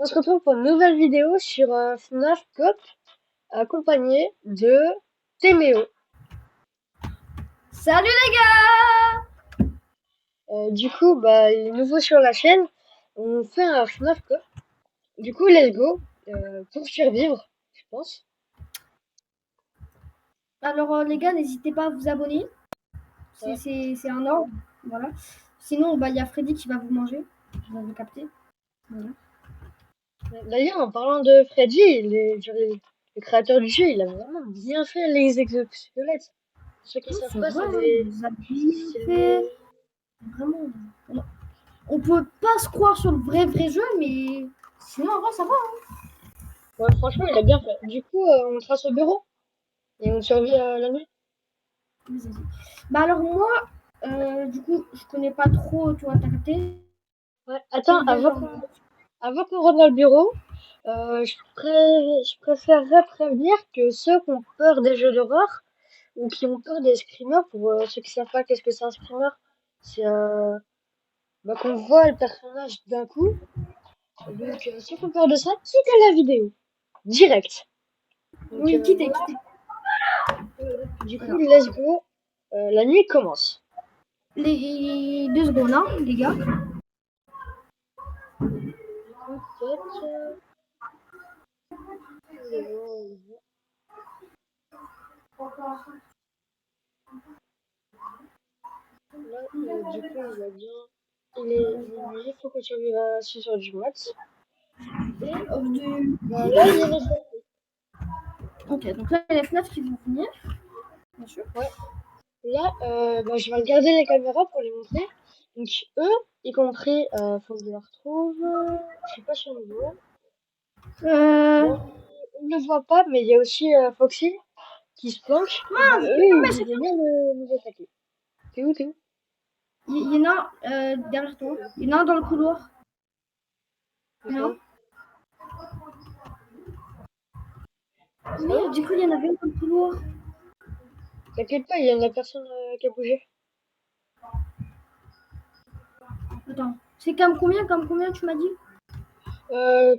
On se retrouve pour une nouvelle vidéo sur FNAF Cop, accompagné de Téméo. Salut les gars! Du coup, il est nouveau sur la chaîne. On fait un FNAF Cop. Du coup, let's go. Pour survivre, je pense. Alors les gars, n'hésitez pas à vous abonner. Ouais. C'est un ordre. Voilà. Sinon, il y a Freddy qui va vous manger. Vous avez capté. Voilà. D'ailleurs, en parlant de Freddy, le créateur du jeu, il a vraiment bien fait les exosquelettes. Pour ceux qui savent C'est pas, vrai, c'est vous avez bien c'est fait. Vraiment. On peut pas se croire sur le vrai jeu, mais sinon en vrai ça va. Ouais, franchement, il a bien fait. Du coup, on trace au bureau et on survit la nuit. Vas-y. Alors moi, du coup, je connais pas trop, tu vois, t'as capté. Ouais. Attends, Déjà, avant qu'on rentre dans le bureau, je préférerais prévenir que ceux qui ont peur des jeux d'horreur ou qui ont peur des screamers, pour ceux qui savent pas qu'est-ce que c'est un screamer, c'est qu'on voit le personnage d'un coup. Donc ceux qui ont peur de ça, quittez la vidéo. Direct. Donc oui, quittez. du coup, Alors, let's go. La nuit commence. les 2 secondes, hein, les gars. Peut-être. Là, du coup, on va bien. Il est minuit, il faut que tu arrives à 6h du mat. Et là, il y a les fenêtres. Ok, donc là, il y a les FNAF qui vont venir, bien sûr. Ouais. Là, je vais regarder les caméras pour les montrer. Donc, eux, y compris, faut que je les retrouve. Je sais pas si on le voit. Euh, Bon, on ne le voit pas, mais il y a aussi Foxy qui se planque. Et mince, eux, ah, mais ils vont bien nous attaquer. T'es où, t'es où? il y en a derrière toi. Il y en a un dans le couloir. Non. D'accord. Ça va? Merde, j'ai cru qu'il y en avait un dans le couloir. T'inquiète pas, il y en a personne qui a bougé. Attends, c'est comme combien tu m'as dit?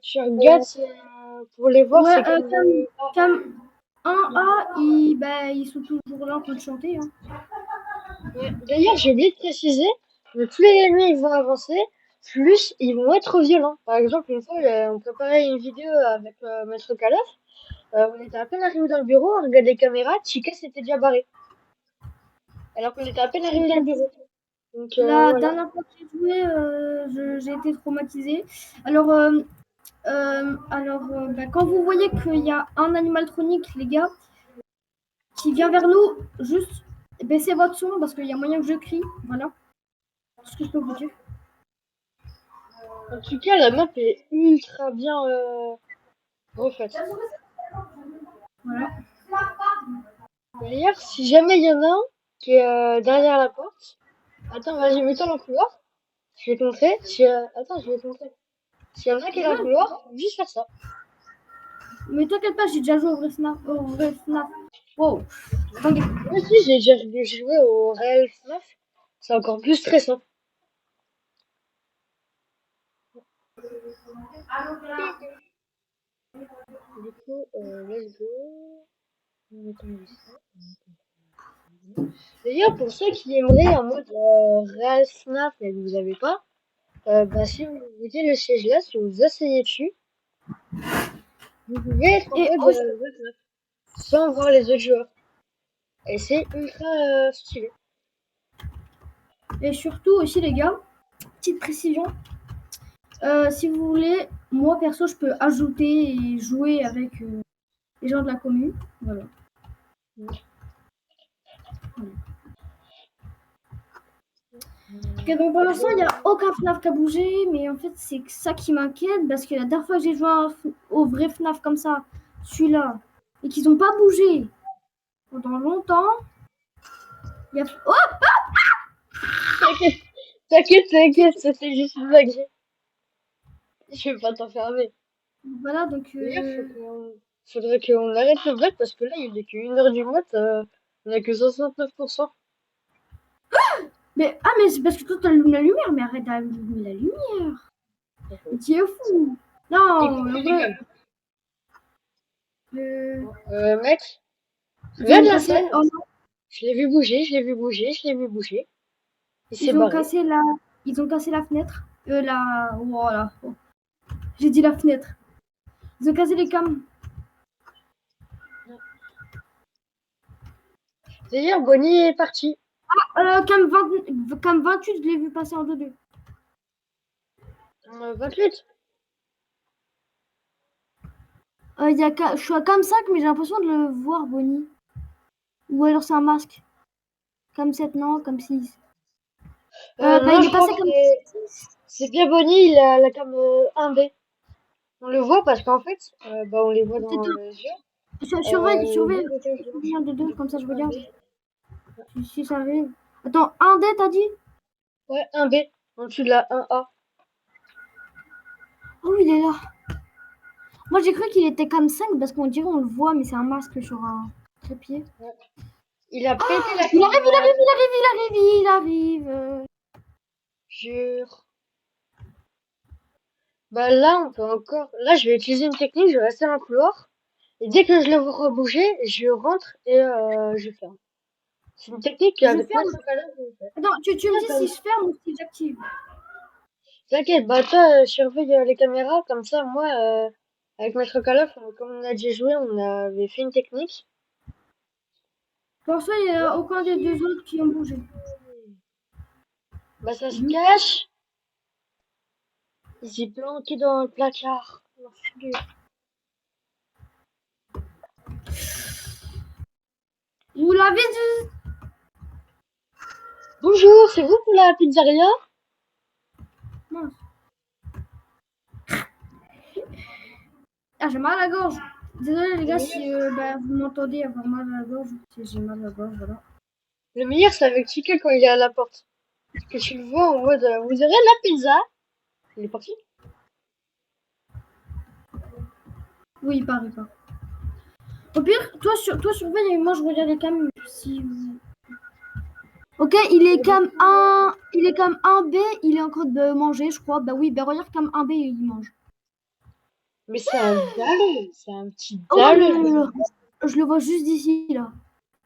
Tu regardes, pour les voir, Ouais, c'est comme cam 1A, ils sont toujours là en train de chanter. Hein. Ouais. D'ailleurs, j'ai oublié de préciser, mais plus les ennemis vont avancer, plus ils vont être violents. Par exemple, une fois, on préparait une vidéo avec Maître Calaf. On était à peine arrivé dans le bureau, on regardait les caméras, Chica s'était déjà barré. Alors qu'on était à peine arrivé dans le bureau. Donc La voilà. dernière fois que j'ai joué, j'ai été traumatisée. Quand vous voyez qu'il y a un animatronique, les gars, qui vient vers nous, juste baissez votre son parce qu'il y a moyen que je crie. Voilà. C'est ce que je peux vous dire. En tout cas, la map est ultra bien refaite. Voilà. D'ailleurs, si jamais il y en a un qui est derrière la porte, attends, vas-y, mets-toi dans le couloir. Je vais te montrer. Attends, je vais te montrer. S'il y en a un qui est dans le couloir, juste faire ça. Mais t'inquiète pas, j'ai déjà joué au vrai FNAF. Wow. Attendez. Moi aussi, j'ai déjà joué au Real FNAF. C'est encore plus stressant. Du coup, let's go. D'ailleurs, pour ceux qui aimeraient en mode Real FNAF mais que vous avez pas, si vous mettez le siège là, si vous asseyez dessus, vous pouvez être en Et, mode Real FNAF sans voir les autres joueurs. Et c'est ultra stylé. et surtout aussi, les gars, petite précision. Si vous voulez, moi perso, je peux ajouter et jouer avec les gens de la commune. Voilà. Ok, donc pour l'instant, il n'y a aucun FNAF qui a bougé, mais en fait, c'est ça qui m'inquiète parce que la dernière fois que j'ai joué au vrai FNAF comme ça, celui-là, et qu'ils n'ont pas bougé pendant longtemps, il y a. Oh, T'inquiète, c'était juste une blague. Je vais pas t'enfermer. voilà, donc. D'ailleurs, faudrait qu'on arrête le blague parce que là, il est que 1h du mat, on a que 69%. Mais c'est parce que toi, tu allumes la lumière, mais arrête d'allumer la lumière. Mais tu es fou. Non, Écoutez en les vrai. gars. Mec, Ils regarde ont la cassé. scène. Oh non, Je l'ai vu bouger, je l'ai vu bouger, je l'ai vu bouger. Il s'est ils ont barré. cassé la. Ils ont cassé la fenêtre. La. Voilà. Oh. J'ai dit la fenêtre. Ils ont cassé les cams. D'ailleurs, Bonnie est parti. Cam 28, je l'ai vu passer en 2-2. 28. Je suis à cam 5, mais j'ai l'impression de le voir, Bonnie. Ou alors c'est un masque. Cam 7, non, cam 6. Non, Il je est crois passé que comme. c'est bien Bonnie, il a la cam 1B. On le voit parce qu'en fait, on les voit dans les yeux. Surveille, Le surveille. deux bocage blanche. Un de deux, comme ça je regarde. 1B. Si ça arrive. Attends, un dé, t'as dit? Ouais, 1B. En dessous de la 1A. Oh, il est là. Moi j'ai cru qu'il était cam 5 parce qu'on dirait on le voit, mais c'est un masque sur un trépied. Ouais. Il a pété la Il cam. arrive, il arrive, il arrive, il arrive, il arrive. Jure. Bah là, on peut encore. Là, je vais utiliser une technique, je vais rester dans le couloir. Et dès que je le vois rebouger, je rentre et je ferme. C'est une technique Je avec ferme. Maître Calais que je fais. Attends, tu me dis Attends, si je ferme ou si j'active. t'inquiète, bah toi, surveille les caméras, comme ça, moi, avec Maître Calais, comme on a déjà joué, on avait fait une technique. Pour ça, il n'y a aucun des deux autres qui ont bougé. Bah ça se Mhm. cache, il s'est planqué dans le placard. L'enculé. Vous l'avez dit. Bonjour, c'est vous pour la pizzeria? Mince. Ah, j'ai mal à la gorge. Désolé les Le gars meilleur, si vous m'entendez avoir mal à la gorge. J'ai mal à la gorge, voilà. le meilleur, c'est avec Chica quand il est à la porte. Parce que tu le vois en mode, vous aurez de la pizza? Il est parti? Oui, il part, il part. Au pire, toi surveille et moi je regarde les cams. Si... Ok, il est cam 1B, il est en train de manger, je crois. Bah oui, bah regarde cam 1B, il mange. Mais c'est un dalleux, c'est un petit Oh dalleux. là là, je le vois juste d'ici, là.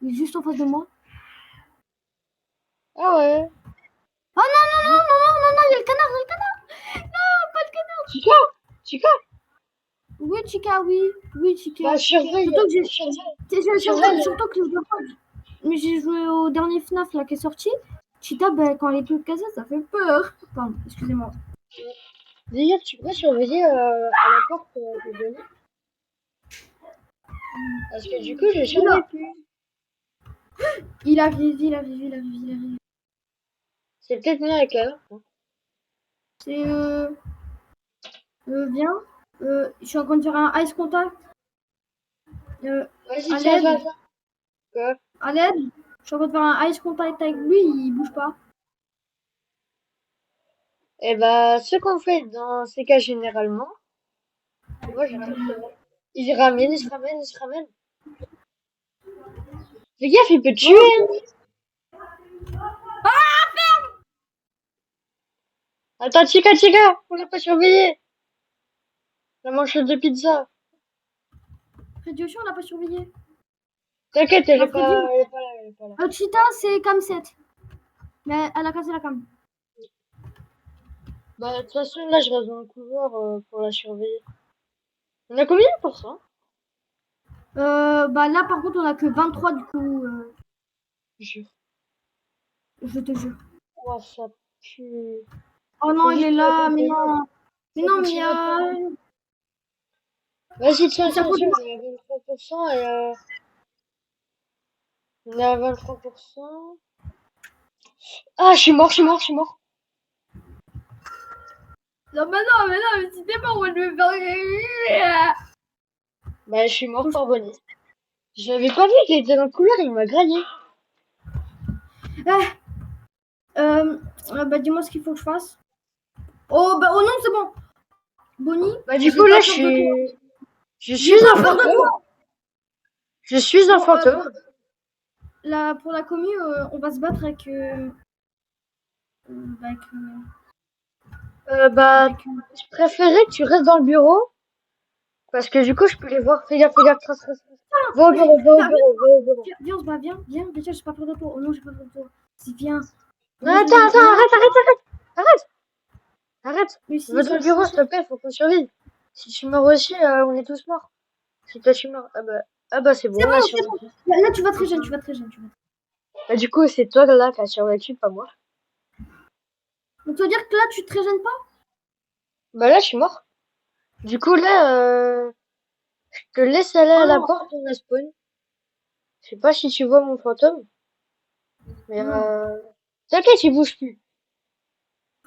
Il est juste en face de moi. Ah ouais. Oh non, non, non, non, non, non, non, il y a le canard, il y a le canard. Non, pas le canard. Chica, Chica, Oui, Chica, oui. Oui, bah Chica. surveille, Surtout que surveille, surveille. surtout que je mais j'ai joué au dernier FNAF là qui est sorti. Cheetah, ben, quand elle est toute cassée, ça fait peur. Pardon, excusez-moi. D'ailleurs, tu peux surveiller à la porte de Bonnie. Parce que du coup, je surveille Oula, plus. il arrive, il arrive, il arrive, il arrive. C'est peut-être mieux avec elle. C'est viens. Je suis en train de faire un ice contact. Vas-y, À tiens, l'aide, tiens, tiens. Quoi? à l'aide. Je suis en train de faire un ice contact avec lui, il bouge pas. Eh bah, ce qu'on fait dans ces cas généralement, moi j'arrive devant. Il se ramène, il se ramène, il se ramène. Fais gaffe, il peut te tuer, Oh, hein. Attends, Chica, Chica, on l'a pas surveillé. La manchette de pizza. Freddy aussi, on l'a pas surveillé. T'inquiète, Non, Freddy, elle est pas là, elle est pas là. Cheetah, c'est cam 7. Mais elle a cassé la cam. Bah, de toute façon, là, je reste dans le couloir pour la surveiller. On a combien de pourcents? Bah là, par contre, on a que 23 du coup. Jure. Je te jure. Oh, ça pue. Oh non, Faut il est vite là, mais continuer. non. Mais Faut non, mais il y continuer à a. perdre. Vas-y, tiens, Ça tiens, compte tiens, pas. on est à 23% et on est à 23%. Ah, je suis mort, je suis mort, je suis mort. Non, mais si t'es pas, on va le faire. Bah, je suis mort par Bonnie. Je l'avais pas vu qu'il était dans le couloir, il m'a graillé. Bah dis-moi ce qu'il faut que je fasse. Oh, bah oh non, c'est bon. Bonnie, Bah, du j'ai coup, là, pas peur de toi. je J'ai suis pas un peur de fantôme. toi. Je suis un Bon, fantôme. pour la commu, on va se battre avec. Avec Bah, avec une... je préférais que tu restes dans le bureau, parce que du coup, je peux les voir. Fais gaffe, trace, trace, trace. Va au bureau, va au Viens, bureau, va au bureau. viens, on se bat, viens. Déjà, j'ai pas peur de toi. Oh non, j'ai pas peur de toi. Si, viens. Non, Moi, je attends, vais... attends, Non, arrête. Arrête. mais si, Va dans si, le bureau, si. s'il te plaît, faut qu'on survive. Si tu meurs aussi, on est tous morts. Si toi tu meurs, ah bah c'est C'est bon, on a bon, c'est bon. survécu. Là, tu vas très jeune, tu vas très jeune. Bah du coup, c'est toi là qui as survécu, pas moi. Donc, ça veut dire que là, tu te régènes pas? Bah là, je suis mort. Du coup, là, je te laisse aller à Oh la non, porte, on a spawn. Je sais pas si tu vois mon fantôme, mais non. t'inquiète, il bouge plus.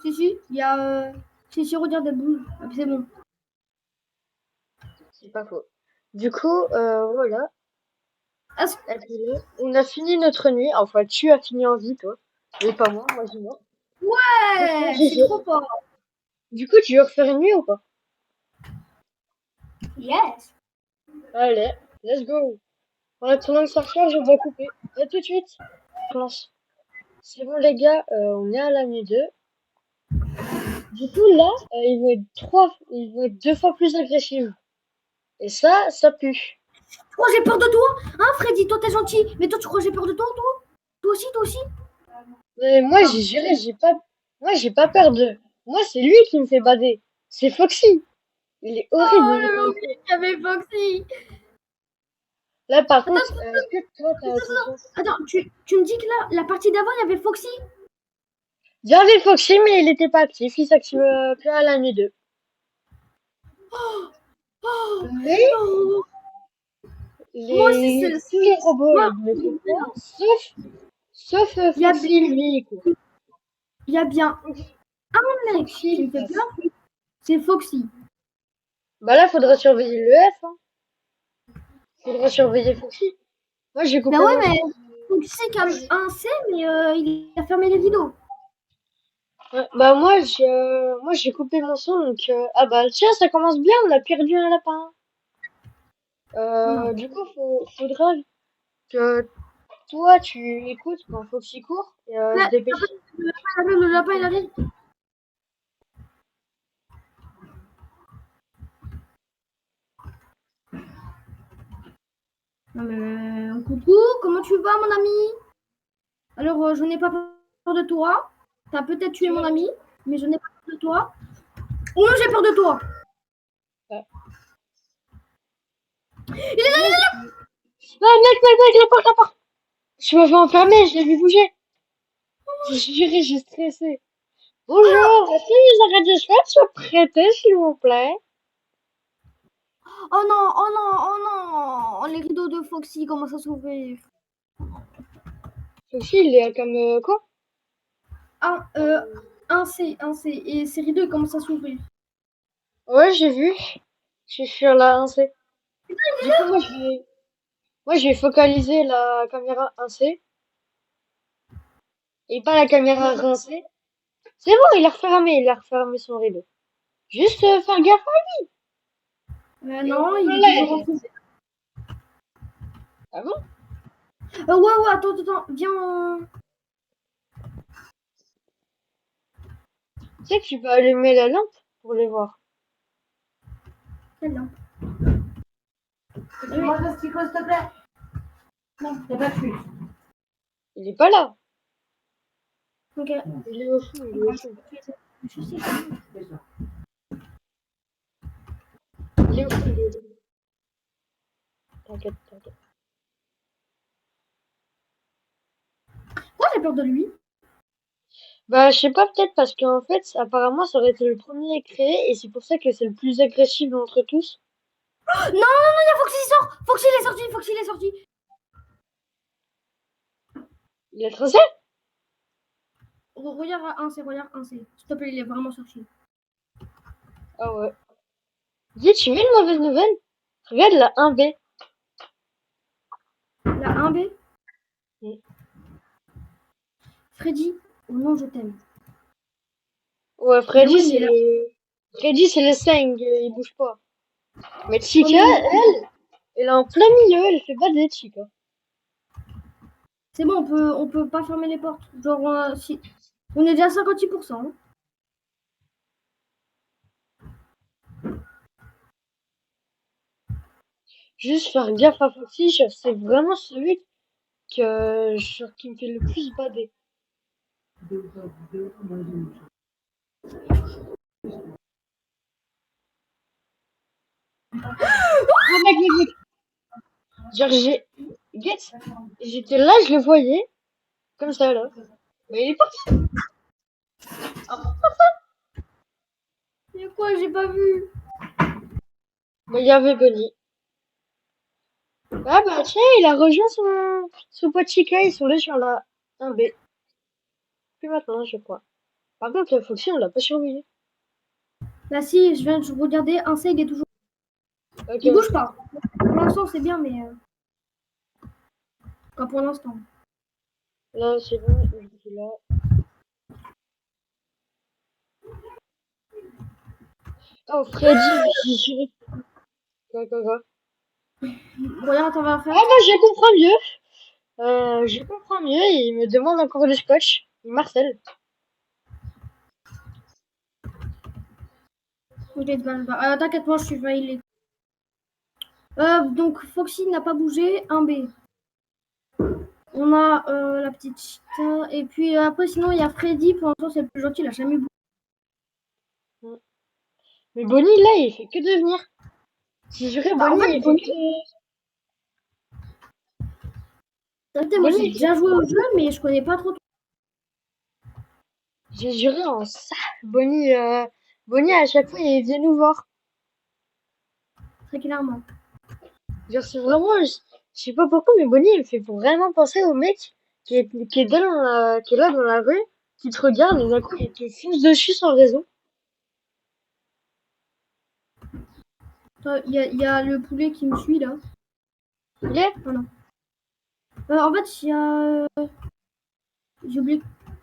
Si, il y a... Si, regarde, elle bouge. Ah, c'est bon. C'est pas faux. Du coup, voilà. Est-ce Et puis là, on a fini notre nuit. Enfin, tu as fini en vie, toi. Mais pas moi, moi j'ai mort. Du coup, Ouais, c'est GG. trop fort. Du coup, tu veux refaire une nuit ou pas? Yes. Allez, let's go. En attendant que ça recharge, je vais couper. À tout de suite. Lance. C'est bon les gars, on est à la nuit 2. Du coup là, ils vont être deux fois plus agressifs. Et ça pue. Oh, j'ai peur de toi. Hein, Freddy, toi, t'es gentil. Mais toi, tu crois que j'ai peur de toi, toi? Toi aussi? Mais moi Ah. j'ai géré, j'ai pas peur d'eux. Moi c'est lui qui me fait bader. C'est Foxy. Il est horrible, Oh, il est j'avais comme ça. oublié qu'il y avait Foxy. Là par contre, Attends, est-ce que toi t'as attention? attends, tu me dis que là, la partie d'avant, il y avait Foxy? Il y avait Foxy mais il était pas actif, il s'active que à la nuit 2. Oh, oh, Mais oh. Moi aussi, c'est le... tous les robots Moi, ils ne le font pas, sauf il y a, Foxy lui quoi. il y a bien un mec Foxy qui il me fait passe. peur, c'est Foxy. Bah là, faudra surveiller le F, hein. Faudra surveiller Foxy. Moi, j'ai Bah coupé ouais, mon mais son. Foxy comme un C, mais il a fermé les vidéos. Ouais, bah moi j'ai coupé mon son donc ah bah tiens ça commence bien on a perdu un lapin. Non. Du coup faudra que toi tu écoutes quand Foxy court et se Là, dépêche. le lapin, il arrive. Non, mais coucou, comment tu vas, mon ami? Alors, je n'ai pas peur de toi. T'as peut-être tué Tu mon vois, ami, mais je n'ai pas peur de toi. Oh non, j'ai peur de toi. ouais. Il est là. Ouais, ah, mec, la porte. Je m'avais enfermé, je l'ai vu bouger. J'ai juré, j'ai stressé. Bonjour, est-ce que les arrêts de cheveux sont prêtés s'il vous plaît? Oh non, oh non, oh non. Les rideaux de Foxy commencent à s'ouvrir. Foxy il est comme quoi? Un, euh, un C. Et ces rideaux ils commencent à s'ouvrir. Ouais j'ai vu. Je suis sur la 1C. Du coup moi je vais focaliser la caméra 1C et pas la caméra 1C. C'est bon, il a refermé son rideau. Juste faire gaffe. Mais Et non, il est toujours voilà. enfoncé. Ah bon? Ouais, attends, viens. Tu sais que tu peux allumer la lampe pour les voir. Celle-là. Tu manges le sticko, s'il te plaît? Non, t'as pas plus. Il est pas là. Ok. Il est au fond, il est au fond. Je sais. Il est au fond, il est au fond. T'inquiète, t'inquiète. Moi, j'ai peur de lui. Bah, je sais pas, peut-être parce qu'en fait, apparemment, ça aurait été le premier créé et c'est pour ça que c'est le plus agressif d'entre tous. Non, il y a Foxy qui sort. Foxy, il est sorti. Foxy, il est sorti. Il est tracé? Regarde un C. S'il te plaît, il est vraiment sorti. Ah ouais. Dis, tu veux une mauvaise nouvelle? Regarde la 1B. La 1B. Mm. Freddy. Oh non, je t'aime. Ouais, Mais oui, mais là. Freddy, c'est le 5, il bouge pas. Mais Oh, Chica, mais elle est en plein milieu, elle fait bader Chica. c'est bon, on peut pas fermer les portes. Genre, si. On est déjà à 56%. Hein. Juste faire gaffe à Foxy, c'est vraiment celui qui me fait le plus bader. Oh, mec. Genre, j'étais là, je le voyais, comme ça, là. Mais il est parti. Il y a quoi? J'ai pas vu. Mais il y avait Bonnie. Ah bah tiens, il a rejoint son pote Chica, ils sont là sur la 1B. Plus maintenant, je crois. Par contre, la Foxy, on l'a pas surveillé. Bah si, je viens de regarder. Un C, il est toujours. Ok. Il bouge pas. Pour l'instant, c'est bien, mais. Pas pour l'instant. Là, c'est bon, je suis là. Oh, Freddy, j'y suis. Quoi. Regarde, on va Ah faire. bah, je comprends mieux. Je comprends mieux, il me demande encore le scotch. Marcel. Ok, t'inquiète, moi, je suis failli. Donc, Foxy n'a pas bougé. 1B. On a la petite Cheetah. Et puis après, sinon, il y a Freddy. Pour l'instant, c'est le plus gentil. Il a jamais bougé. Mais Bonnie, là, il fait que devenir. Si je dirais Bah, en Bonnie, fait, il fait que... T'inquiète, moi, j'ai Bonnie, déjà joué au jeu, mais je connais pas trop. j'ai juré en ça. Bonnie, à chaque fois, il vient nous voir. Très clairement. Genre, c'est vraiment, je sais pas pourquoi, mais Bonnie, il me fait vraiment penser au mec qui est qui est là dans la rue, qui te regarde, et d'un coup, il te fonce dessus sans raison. Il y a le poulet qui me suit là. Il est? Voilà. En fait, il y a. J'ai oublié.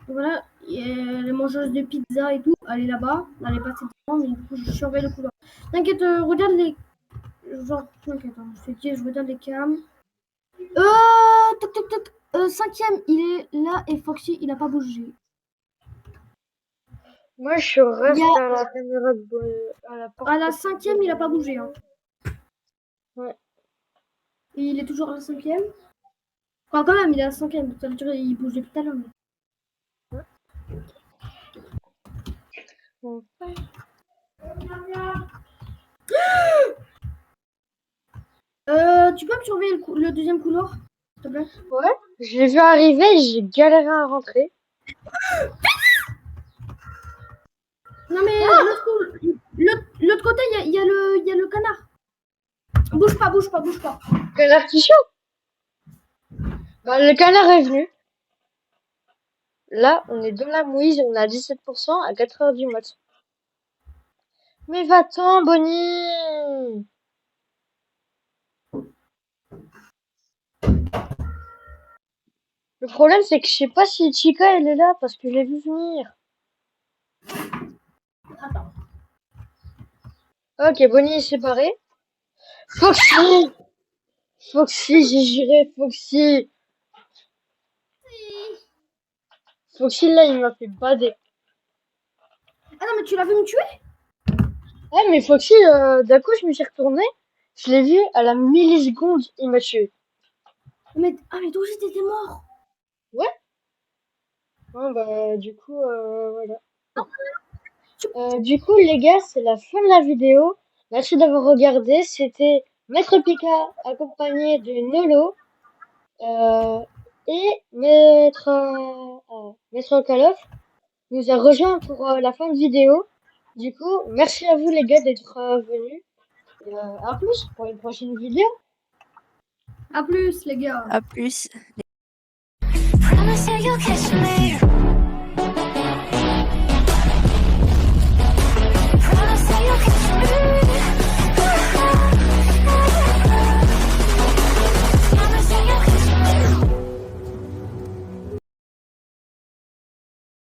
Voilà. Il y a les mangeuses de pizza et tout. Elle est là-bas. Elle est passée devant, mais du coup, je surveille le couloir. T'inquiète, regarde les. Genre, t'inquiète, hein, je te dis, je regarde les cams. Toc. 5e, il est là et Foxy, il a pas bougé. Moi, je reste à la caméra à la porte. À la 5e, il a pas bougé. Hein. Ouais. Et il est toujours à la 5e. Enfin, quand même, il est à la 5e. Ça veut dire qu'il bougeait tout à l'heure. Mais... Ouais. Tu peux me surveiller le deuxième couloir, s'il te plaît? Ouais, je l'ai vu arriver, j'ai galéré à rentrer. Non mais l'autre côté, il y a le canard. Bouge pas. Canard qui chaud. Bah, le canard est venu. Là, on est dans la mouise, on a 17% à 4h du mat. Mais va-t'en, Bonnie! Le problème, c'est que je sais pas si Chica, elle est là, parce que je l'ai vu venir. Attends. Ok, Bonnie est séparée. Foxy! J'ai juré, Foxy! Foxy, là, il m'a fait bader. Ah non, mais tu l'as vu me tuer? Ouais, mais Foxy, d'un coup, je me suis retournée. Je l'ai vu, à la milliseconde, il m'a tué. Mais toi aussi, t'étais mort. Ouais. Ouais, bah, du coup, voilà. Du coup, les gars, c'est la fin de la vidéo. Merci d'avoir regardé. C'était Maître Pika accompagné de Nolo et Maître Kalof nous a rejoint pour la fin de vidéo. Du coup, merci à vous les gars d'être venus. Et, à plus pour une prochaine vidéo. À plus, les gars. À plus. Promise you you'll catch me.